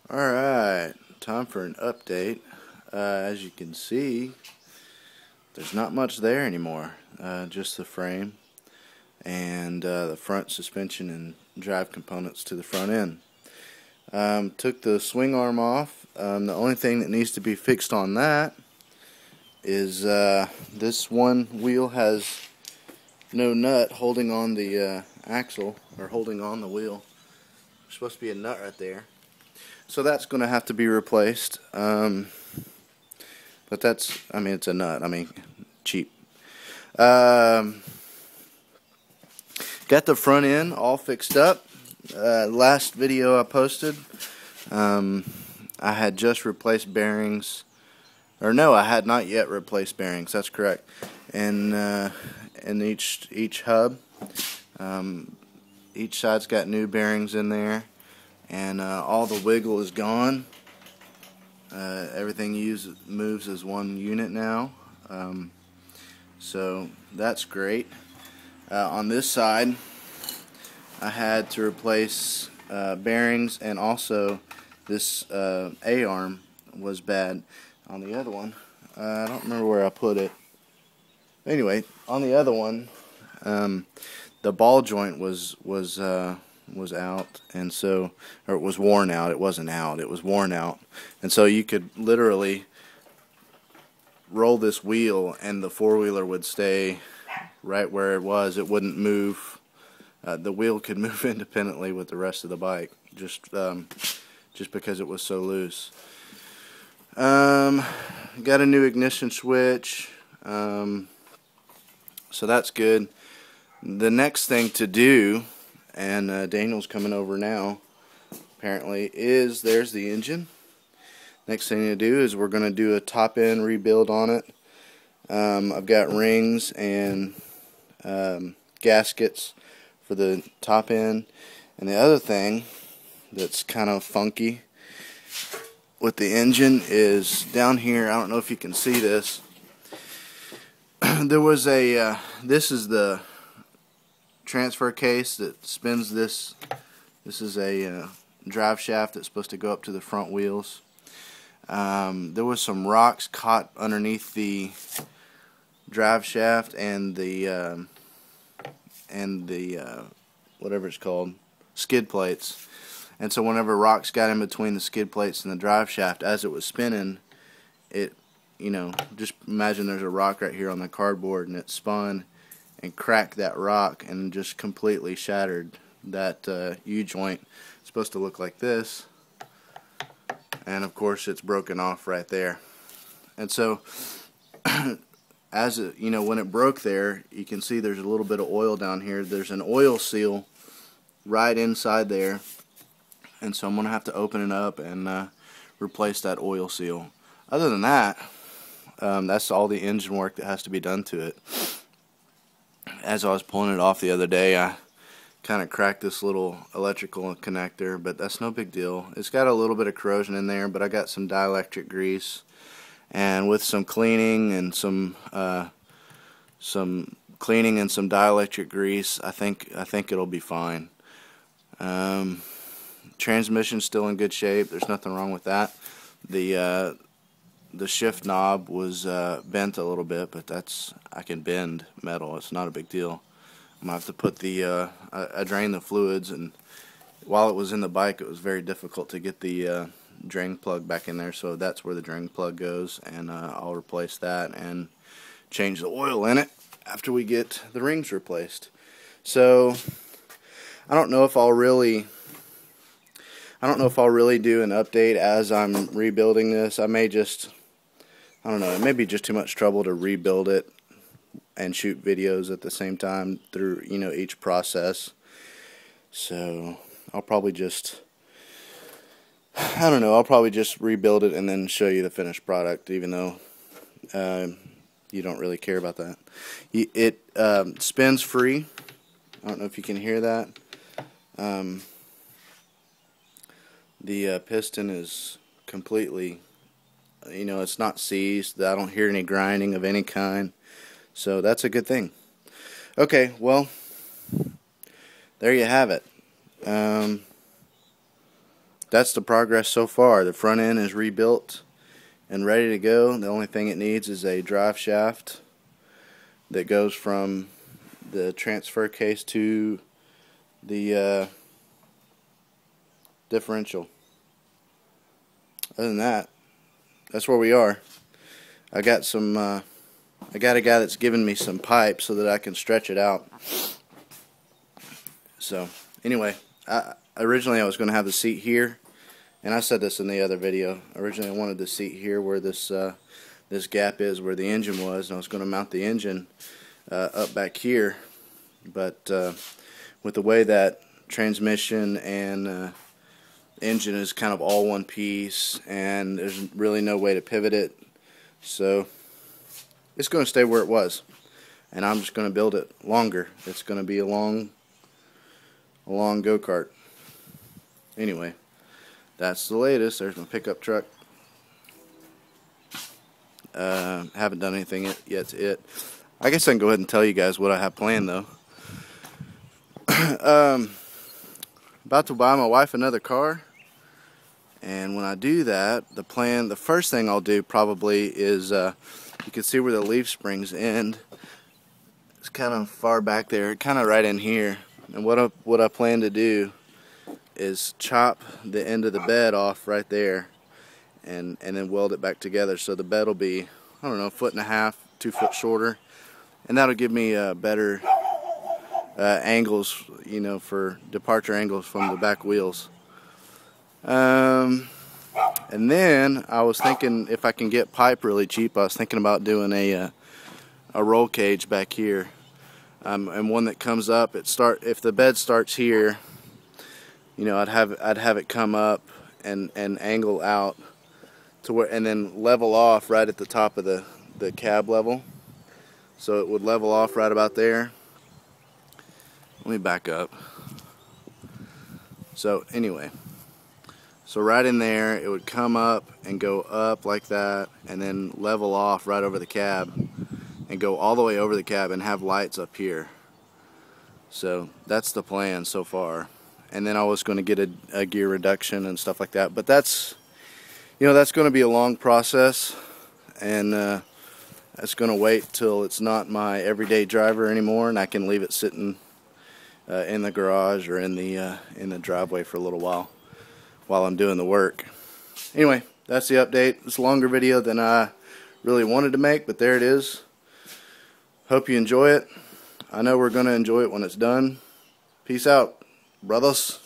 Alright, time for an update. As you can see, there's not much there anymore. Just the frame and the front suspension and drive components to the front end. Took the swing arm off. The only thing that needs to be fixed on that is this one wheel has no nut holding on the axle, or holding on the wheel. There's supposed to be a nut right there. So that's going to have to be replaced. But that's, it's a nut. Cheap. Got the front end all fixed up. Last video I posted, I had just replaced bearings. Or no, I had not yet replaced bearings. That's correct. And in each hub, each side's got new bearings in there. And all the wiggle is gone. Everything moves as one unit now. So that's great. On this side, I had to replace bearings, and also this A-arm was bad. On the other one, I don't remember where I put it. Anyway, on the other one, the ball joint was out, and so, or it was worn out. It wasn't out, it was worn out. And so you could literally roll this wheel and the four-wheeler would stay right where it was. It wouldn't move. The wheel could move independently with the rest of the bike, just because it was so loose. Got a new ignition switch, so that's good. The next thing to do, and Daniel's coming over now, apparently, is there's the engine. Next thing to do is we're going to do a top end rebuild on it. I've got rings and gaskets for the top end. And the other thing that's kind of funky with the engine is down here. I don't know if you can see this. There was a this is the transfer case that spins this. This is a drive shaft that's supposed to go up to the front wheels. There was some rocks caught underneath the drive shaft and the whatever it's called, skid plates. And so whenever rocks got in between the skid plates and the drive shaft, as it was spinning, it, just imagine there's a rock right here on the cardboard, and it spun and cracked that rock and just completely shattered that U-joint. It's supposed to look like this, and of course it's broken off right there. And so as it, when it broke there, you can see there's a little bit of oil down here. There's an oil seal right inside there, and so I'm going to have to open it up and replace that oil seal. Other than that, that's all the engine work that has to be done to it. As I was pulling it off the other day, I kind of cracked this little electrical connector, but that's no big deal. It's got a little bit of corrosion in there, but I got some dielectric grease, and with some cleaning and some dielectric grease, I think it'll be fine. Transmission's still in good shape. There's nothing wrong with that. The shift knob was bent a little bit, but I can bend metal. It's not a big deal. I'm going to have to put I drained the fluids, and while it was in the bike, it was very difficult to get the drain plug back in there, so that's where the drain plug goes, and I'll replace that and change the oil in it after we get the rings replaced. So I don't know if I'll really do an update as I'm rebuilding this. I may just, I don't know, it may be just too much trouble to rebuild it and shoot videos at the same time through, each process. So I'll probably just, I'll probably just rebuild it and then show you the finished product, even though you don't really care about that. It spins free. I don't know if you can hear that. The piston is completely, it's not seized. I don't hear any grinding of any kind. So that's a good thing. Okay, well, there you have it. that's the progress so far. The front end is rebuilt and ready to go. The only thing it needs is a drive shaft that goes from the transfer case to the differential. Other than that, that's where we are. I got a guy that's giving me some pipe so that I can stretch it out. So anyway, originally I was going to have the seat here, and I said this in the other video. Originally I wanted the seat here where this gap is, where the engine was, and I was going to mount the engine up back here. But with the way that transmission and engine is kind of all one piece, and there's really no way to pivot it, so it's going to stay where it was, and I'm just going to build it longer. It's going to be a long go-kart. Anyway, that's the latest. There's my pickup truck. Haven't done anything yet to it. I guess I can go ahead and tell you guys what I have planned, though. About to buy my wife another car, and when I do that, the first thing I'll do probably is, you can see where the leaf springs end. It's kind of far back there, kind of right in here. And what I plan to do is chop the end of the bed off right there, and then weld it back together. So the bed will be, I don't know, 1.5 feet, 2 foot shorter, and that'll give me better angles, you know, for departure angles from the back wheels. And then I was thinking, if I can get pipe really cheap, I was thinking about doing a roll cage back here, and one that comes up. If the bed starts here, you know, I'd have it come up and angle out to where, and then level off right at the top of the cab level. So it would level off right about there. Let me back up. So anyway, so right in there, it would come up and go up like that, and then level off right over the cab and go all the way over the cab and have lights up here. So that's the plan so far. And then I was going to get a gear reduction and stuff like that, but that's, you know, that's going to be a long process, and that's going to wait till it's not my everyday driver anymore, and I can leave it sitting in the garage or in the driveway for a little while I'm doing the work. Anyway, that's the update. It's a longer video than I really wanted to make, but there it is. Hope you enjoy it. I know we're going to enjoy it when it's done. Peace out, brothers.